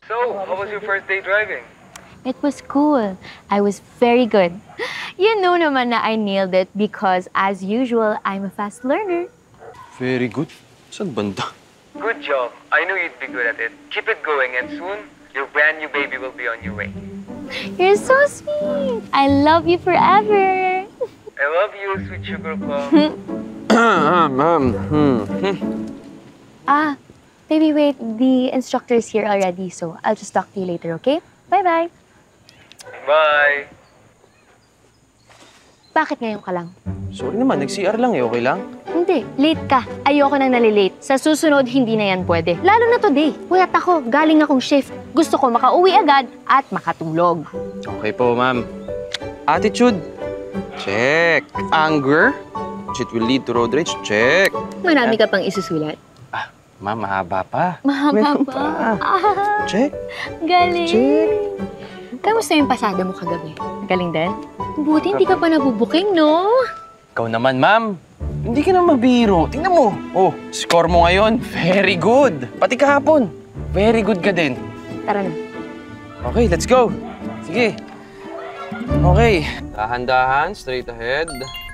So, how was your first day driving? It was cool. I was very good. You know naman na I nailed it because, as usual, I'm a fast learner. Very good. Saan banda? Good job. I knew you'd be good at it. Keep it going and soon, your brand new baby will be on your way. You're so sweet. I love you forever. I love you, sweet sugar plum. Baby, wait. The instructor's here already, so I'll just talk to you later, okay? Bye-bye. Bye. Bakit ngayon ka lang? Sorry naman, nag-CR lang eh. Okay lang? Hindi, late ka. Ayoko nang nalilate. Sa susunod, hindi na yan pwede. Lalo na today. Puyat ako, galing akong shift. Gusto ko makauwi agad at makatulog. Okay po, ma'am. Attitude? Check. Anger? It will lead to road rage? Check. Marami ka pang isusulat. Ma'am, mahaba pa. Mahaba Meron pa. Check. Galing. Check. Kamusta yung pasada mo kagabi? Galing din? Buti hindi ka pa nabubuking, no? Ikaw naman, ma'am. Hindi ka na mabiro. Tingnan mo. Oh, score mo ngayon. Very good. Pati kahapon. Very good ka din. Tara na. Okay, let's go. Sige. Okay. Dahan-dahan, straight ahead.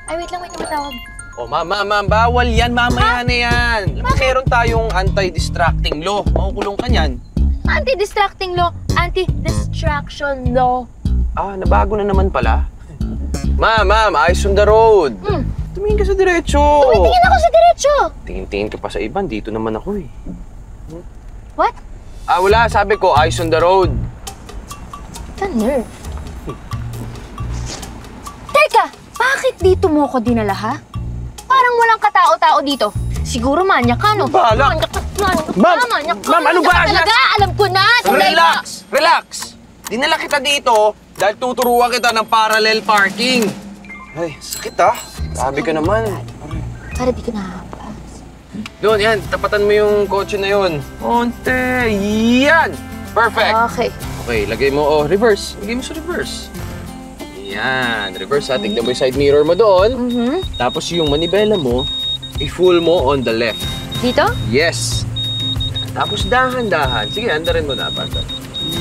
Ay, wait lang, may tumatawag. Oh, ma'am, bawal yan. Mamaya na yan. Meron tayong anti-distracting law. Makukulong ka niyan. Anti-distracting law, anti-distraction law. Nabago na naman pala. Ma'am, eyes on the road. Tumingin ka sa diretso. Tumitingin ako sa diretso. Tingin-tingin ka pa sa iban. Dito naman ako eh. What? Wala. Sabi ko, eyes on the road. The nerve. Teka, bakit dito mo ako dinala, ha? Parang walang katao-tao dito. Siguro manyak ka, no? Bahala. Manyak ka. Ma'am, ano ba? Talaga, alam ko na. Relax. Dinala kita dito dahil tuturuan kita ng parallel parking. Ay, sakit ah. Sabi ka naman. Para di ka nahapas. Doon, yan. Tapatan mo yung kotse na yun. Onte. Yan. Perfect. Okay. Okay, lagay mo, reverse. Lagay mo sa reverse. Yan. Reverse ha. Tignan mo yung side mirror mo doon. Tapos yung manibela mo, i-full mo on the left. Dito? Yes. Tapos dahan-dahan. Sige, andarin mo na. Basta.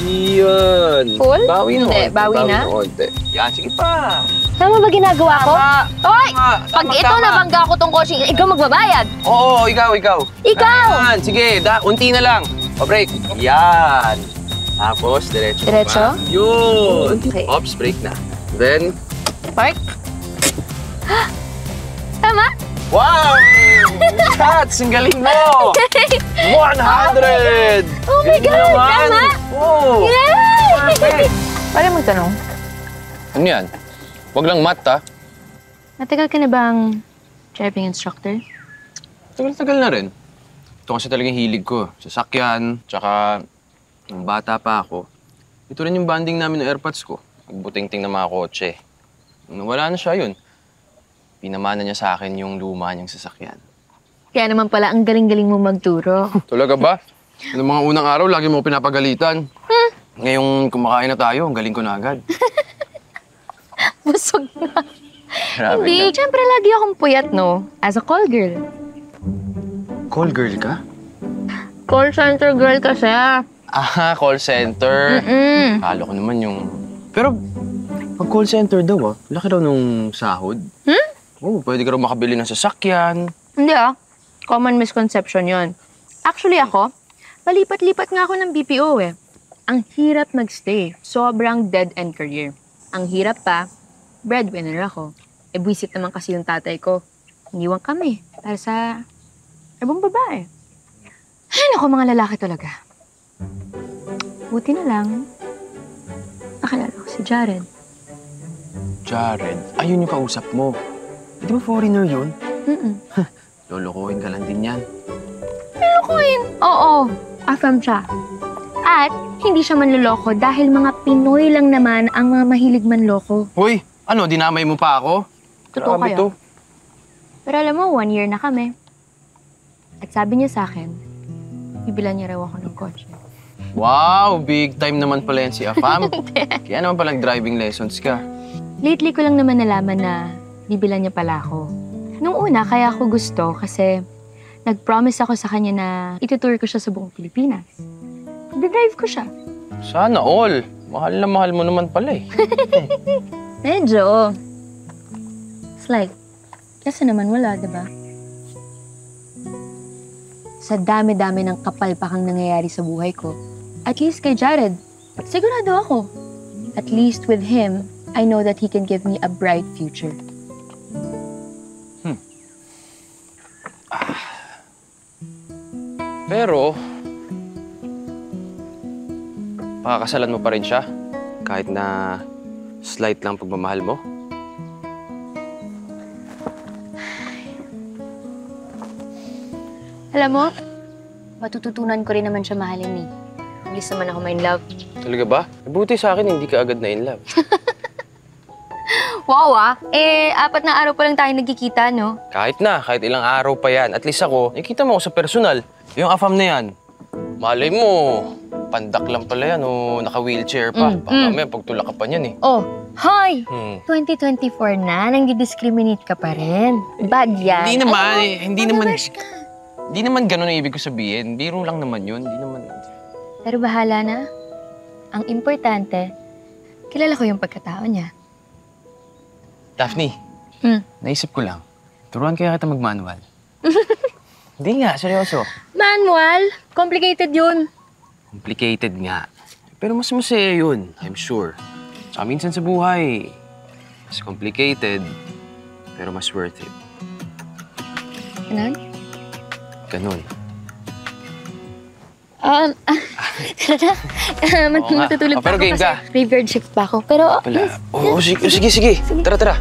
Yan. Full? Bawi na. Hindi, bawi na? Yan, sige pa. Tama ba ginagawa ko? Hoy! Pag ito tama. nabangga ko tong kotse, ikaw magbabayad. Oo, ikaw. Ikaw! Yan, sige. Unti na lang. Pa-break. Yan. Tapos, diretso. Diretso? Pa. Yun. Okay. Ops, break na. Then, Park. Tama? wow! Shots! Ang galing mo! 100! Oh my Galing mo God! naman. Tama? Oh! Yay! Perfect! Pwede magtanong, Ano yan? Huwag lang mat, ha? matagal ka na bang driving instructor? Tagal-tagal na rin. Ito kasi talagang hilig ko. Sasakyan, tsaka nung bata pa ako. Ito rin yung banding namin ng airpods ko. Magbuting-ting ng mga kotse. Nung wala na siya yun, pinamana niya sa akin yung luma niyang sasakyan. Kaya naman pala, ang galing-galing mo magturo. Talaga ba? Noong mga unang araw, lagi mo pinapagalitan. Ngayong kumakain na tayo, ang galing ko na agad. Busog na. Grabe Hindi, ka. syempre lagi akong puyat, no? As a call girl. Call girl ka? Call center girl kasi. Call center. Kala ko naman yung... Pero, pag call center daw, laki daw nung sahod. Oo, pwede ka raw makabili ng sasakyan. Hindi common misconception yon. Actually ako, palipat-lipat nga ako ng BPO eh. Ang hirap magstay. Sobrang dead-end career. Ang hirap pa, breadwinner ako. Buwisit naman kasi yung tatay ko. Iniwan kami para sa ibang babae. Ay, naku, mga lalaki talaga. Buti na lang, nakilala ko si Jared. Jared, ayun yung kausap mo. Di ba foreigner yun? Lolokohin ka lang din yan. Lolokohin? Oo, afam siya. At hindi siya manloloko dahil mga Pinoy lang naman ang mga mahilig manloko. Hoy, ano, dinamay mo pa ako? Totoo Grabe kaya? to. Pero alam mo, 1 year na kami. At sabi niya sa akin, bibilan niya raw ako ng kotse. Wow, big time naman pala yan si Afam. Kaya naman palang driving lessons ka. Lately ko lang naman nalaman na bibilan niya pala ako. Nung una, kaya ako gusto kasi nag-promise ako sa kanya na itutour ko siya sa buong Pilipinas. Drive ko siya. Sana all. Mahal na mahal mo naman pala eh. Medyo. Slight. Kasi naman wala, di ba? Sa dami-dami ng kapalpakang nangyayari sa buhay ko, at least kay Jared, sigurado ako. At least with him, I know that he can give me a bright future. Pero, pakakasalan mo pa rin siya? Kahit na slight lang pagmamahal mo? Alam mo, matututunan ko rin naman siya mahalin eh. Bilis naman ako ma-in love. Talaga ba? Buti sa akin, hindi ka agad na in love. Wow ah! 4 na araw pa lang tayo nagkikita, no? Kahit ilang araw pa yan. At least ako, nakikita mo ako sa personal. Yung afam na yan, malay mo, pandak lang pala yan o naka-wheelchair pa. Baka may pagtulak ka pa niyan eh. Oh, hi! 2024 na, nang di-discriminate ka pa rin. Bad yan. Hindi naman, Mamabash ka. Hindi naman ganun ang ibig ko sabihin. Biro lang naman yun. Hindi naman. Pero bahala na. Ang importante, kilala ko yung pagkatao niya. Daphne, naisip ko lang. Turuan kaya kita mag-manual. Hindi nga, seryoso. Manual? Complicated yun. Complicated nga. Pero mas masaya yun, I'm sure. Tsaka minsan sa buhay, mas complicated, pero mas worth it. Ganun? Ganun. Matutulog pa Pero ako game kasi ka. graveyard shift pa ako. Pero, Wala. Oo, sige. Tara.